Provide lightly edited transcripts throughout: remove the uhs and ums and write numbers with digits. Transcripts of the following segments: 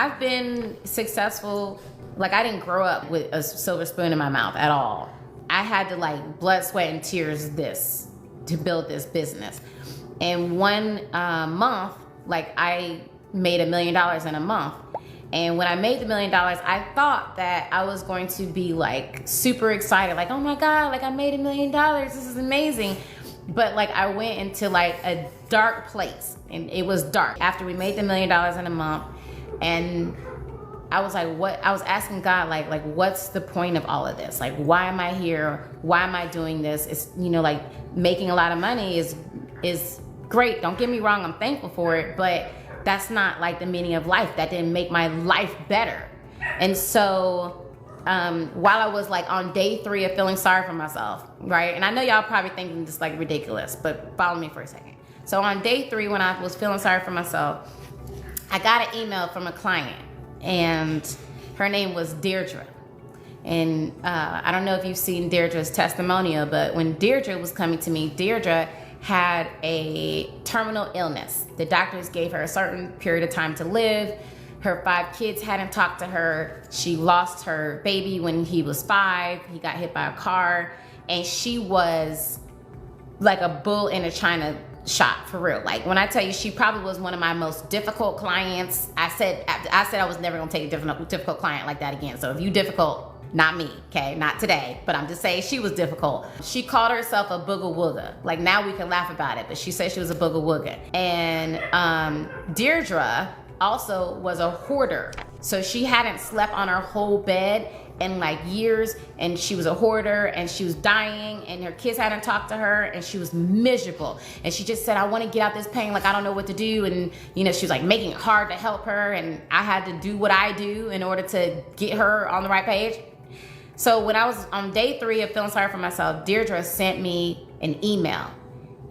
I've been successful. Like, I didn't grow up with a silver spoon in my mouth at all. I had to like blood, sweat, and tears to build this business. And one month, like I made $1 million in a month. And when I made the $1 million, I thought that I was going to be like super excited, like, oh my God, like I made $1 million, this is amazing. But like I went into like a dark place, and it was dark after we made the $1 million in a month. And I was like, what? I was asking God, like, what's the point of all of this? Like, why am I here? Why am I doing this? It's, you know, like making a lot of money is great. Don't get me wrong. I'm thankful for it, but that's not like the meaning of life. That didn't make my life better. And so, while I was like on day 3 of feeling sorry for myself, right? And I know y'all probably thinking this like ridiculous, but follow me for a second. So on day 3, when I was feeling sorry for myself, I got an email from a client, and her name was Deirdre. And I don't know if you've seen Deirdre's testimonial, but when Deirdre was coming to me, Deirdre had a terminal illness. The doctors gave her a certain period of time to live. Her 5 kids hadn't talked to her. She lost her baby when he was 5. He got hit by a car, and she was like a bull in a china shop, for real. Like when I tell you, she probably was one of my most difficult clients. I said I was never gonna take a difficult client like that again. So if you difficult, not me, okay? Not today, but I'm just saying she was difficult. She called herself a booga wooga. Like now we can laugh about it, but she said she was a booga wooga. And Deirdre also was a hoarder. So she hadn't slept on her whole bed in like years, and she was a hoarder, and she was dying, and her kids hadn't talked to her, and she was miserable. And she just said, I want to get out this pain, like I don't know what to do. And you know, she was like making it hard to help her, and I had to do what I do in order to get her on the right page. So when I was on day 3 of feeling sorry for myself, Deirdre sent me an email,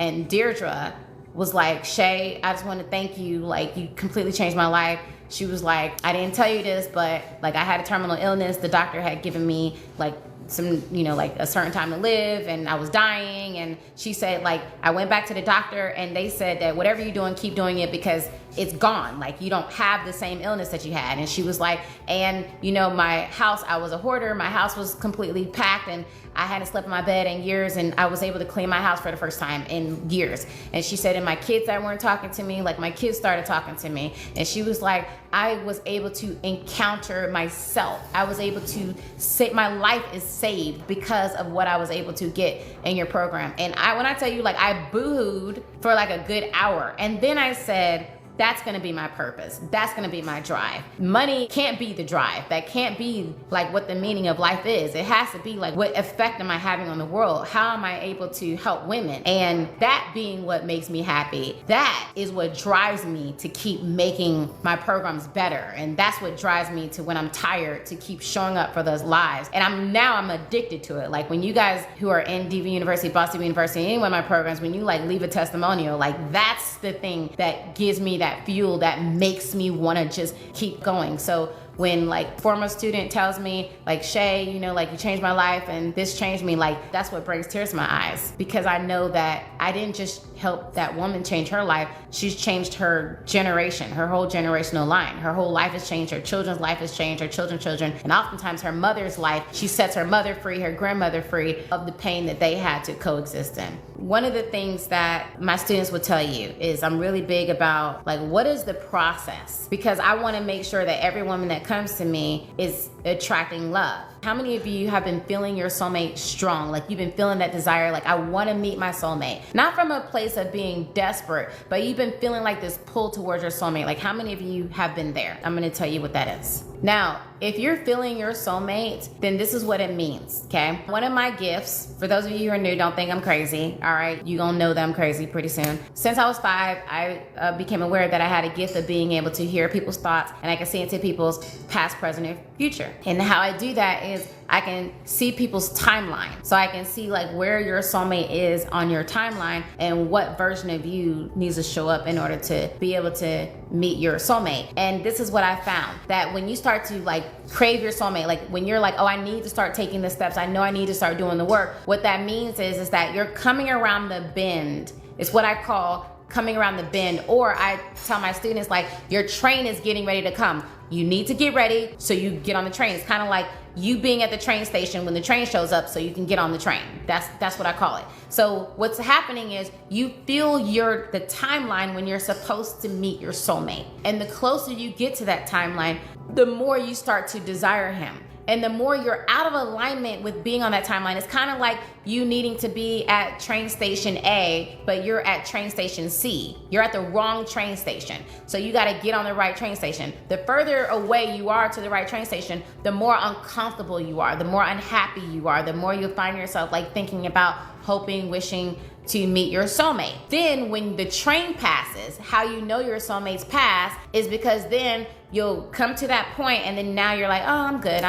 and Deirdre was like, Shay, I just want to thank you. Like, you completely changed my life. She was like, I didn't tell you this, but like I had a terminal illness. The doctor had given me like some, you know, like a certain time to live, and I was dying. And she said, like, I went back to the doctor, and they said that whatever you're doing, keep doing it, because it's gone. Like, you don't have the same illness that you had. And she was like, and you know, my house, I was a hoarder. My house was completely packed, and I hadn't slept in my bed in years, and I was able to clean my house for the first time in years. And she said, and my kids that weren't talking to me, like my kids started talking to me. And she was like, I was able to encounter myself. I was able to say my life is saved because of what I was able to get in your program. And when I tell you, like, I boohooed for like a good hour. And then I said, that's gonna be my purpose. That's gonna be my drive. Money can't be the drive. That can't be like what the meaning of life is. It has to be like, what effect am I having on the world? How am I able to help women? And that being what makes me happy, that is what drives me to keep making my programs better. And that's what drives me to, when I'm tired, to keep showing up for those lives. And I'm addicted to it. Like when you guys who are in Diva University, Boss Diva University, any one of my programs, when you like leave a testimonial, like that's the thing that gives me that fuel that makes me want to just keep going. So when like former student tells me like, Shay, you know, like you changed my life and this changed me, like that's what brings tears to my eyes, because I know that I didn't just help that woman change her life. She's changed her generation, her whole generational line. Her whole life has changed. Her children's life has changed, her children's children, and oftentimes her mother's life. She sets her mother free, her grandmother free of the pain that they had to coexist in. One of the things that my students will tell you is I'm really big about like, what is the process? Because I want to make sure that every woman that comes to me is attracting love. How many of you have been feeling your soulmate strong? Like you've been feeling that desire, like I want to meet my soulmate. Not from a place of being desperate, but you've been feeling like this pull towards your soulmate. Like how many of you have been there? I'm going to tell you what that is. Now, if you're feeling your soulmate, then this is what it means, okay? One of my gifts, for those of you who are new, don't think I'm crazy, all right? You're gonna know that I'm crazy pretty soon. Since I was 5, I became aware that I had a gift of being able to hear people's thoughts, and I can see into people's past, present, and future. And how I do that is I can see people's timeline. So I can see like where your soulmate is on your timeline and what version of you needs to show up in order to be able to meet your soulmate. And this is what I found, that when you start to like crave your soulmate, like when you're like, oh, I need to start taking the steps, I know I need to start doing the work, what that means is that you're coming around the bend. It's what I call coming around the bend, or I tell my students like, your train is getting ready to come. You need to get ready so you get on the train. It's kind of like you being at the train station when the train shows up so you can get on the train. That's what I call it. So what's happening is you feel the timeline when you're supposed to meet your soulmate. And the closer you get to that timeline, the more you start to desire him. And the more you're out of alignment with being on that timeline, it's kind of like you needing to be at train station A, but you're at train station C. You're at the wrong train station. So you got to get on the right train station. The further away you are to the right train station, the more uncomfortable you are, the more unhappy you are, the more you find yourself like thinking about hoping, wishing to meet your soulmate. Then when the train passes, how you know your soulmate's passed is because then you'll come to that point and then now you're like, oh, I'm good.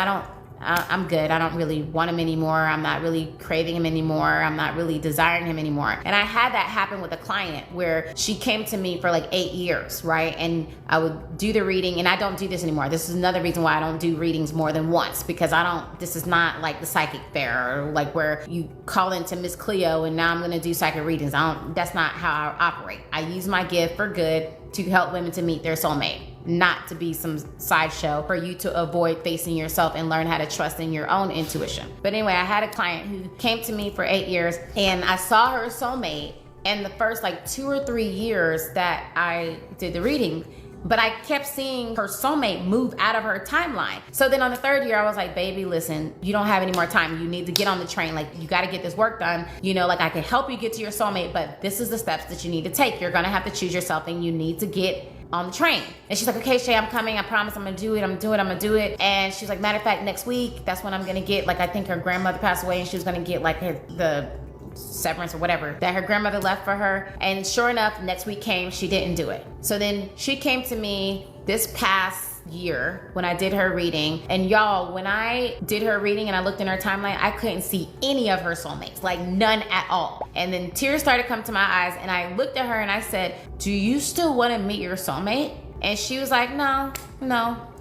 I'm good. I don't really want him anymore. I'm not really craving him anymore. I'm not really desiring him anymore. And I had that happen with a client where she came to me for like 8 years, right? And I would do the reading, and I don't do this anymore. This is another reason why I don't do readings more than once, because this is not like the psychic fair or like where you call into Miss Cleo and now I'm going to do psychic readings. That's not how I operate. I use my gift for good to help women to meet their soulmate, not to be some sideshow for you to avoid facing yourself and learn how to trust in your own intuition. But anyway, I had a client who came to me for 8 years and I saw her soulmate in the first like 2 or 3 years that I did the reading, but I kept seeing her soulmate move out of her timeline. So then on the 3rd year, I was like, baby, listen, you don't have any more time. You need to get on the train. Like, you got to get this work done. You know, like I can help you get to your soulmate, but this is the steps that you need to take. You're going to have to choose yourself and you need to get on the train. And she's like, okay, Shay, I'm coming. I promise I'm going to do it. I'm going to do it. And she's like, matter of fact, next week, that's when I'm going to get, like, I think her grandmother passed away and she was going to get like the severance or whatever that her grandmother left for her. And sure enough, next week came, she didn't do it. So then she came to me this past year when I did her reading. And y'all, when I did her reading and I looked in her timeline, I couldn't see any of her soulmates, like none at all. And then tears started to come to my eyes and I looked at her and I said, do you still want to meet your soulmate? And she was like, no,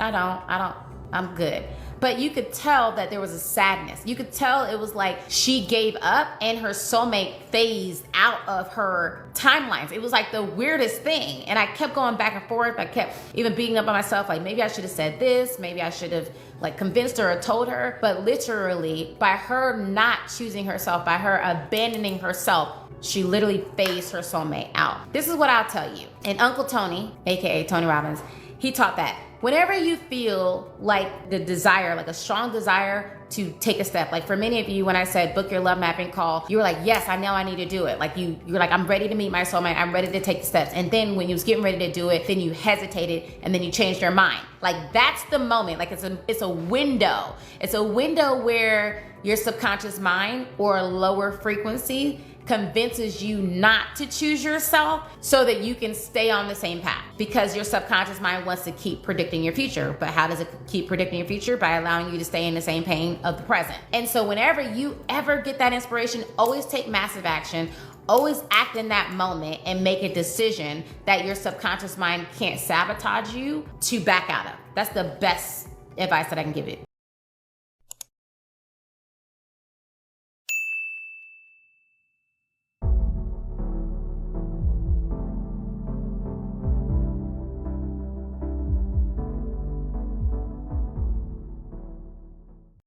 I don't, I'm good. But you could tell that there was a sadness. You could tell it was like she gave up and her soulmate phased out of her timelines. It was like the weirdest thing. And I kept going back and forth. I kept even beating up on myself, like maybe I should have said this, maybe I should have like convinced her or told her. But literally by her not choosing herself, by her abandoning herself, she literally phased her soulmate out. This is what I'll tell you. And Uncle Tony, AKA Tony Robbins, he taught that whenever you feel like the desire, like a strong desire to take a step, like for many of you, when I said book your love mapping call, you were like, yes, I know I need to do it. Like you're like, I'm ready to meet my soulmate. I'm ready to take the steps. And then when you was getting ready to do it, then you hesitated and then you changed your mind. Like that's the moment. Like it's a window. It's a window where your subconscious mind or a lower frequency convinces you not to choose yourself so that you can stay on the same path, because your subconscious mind wants to keep predicting your future. But how does it keep predicting your future? By allowing you to stay in the same pain of the present. And so whenever you ever get that inspiration, always take massive action. Always act in that moment and make a decision that your subconscious mind can't sabotage you to back out of. That's the best advice that I can give it.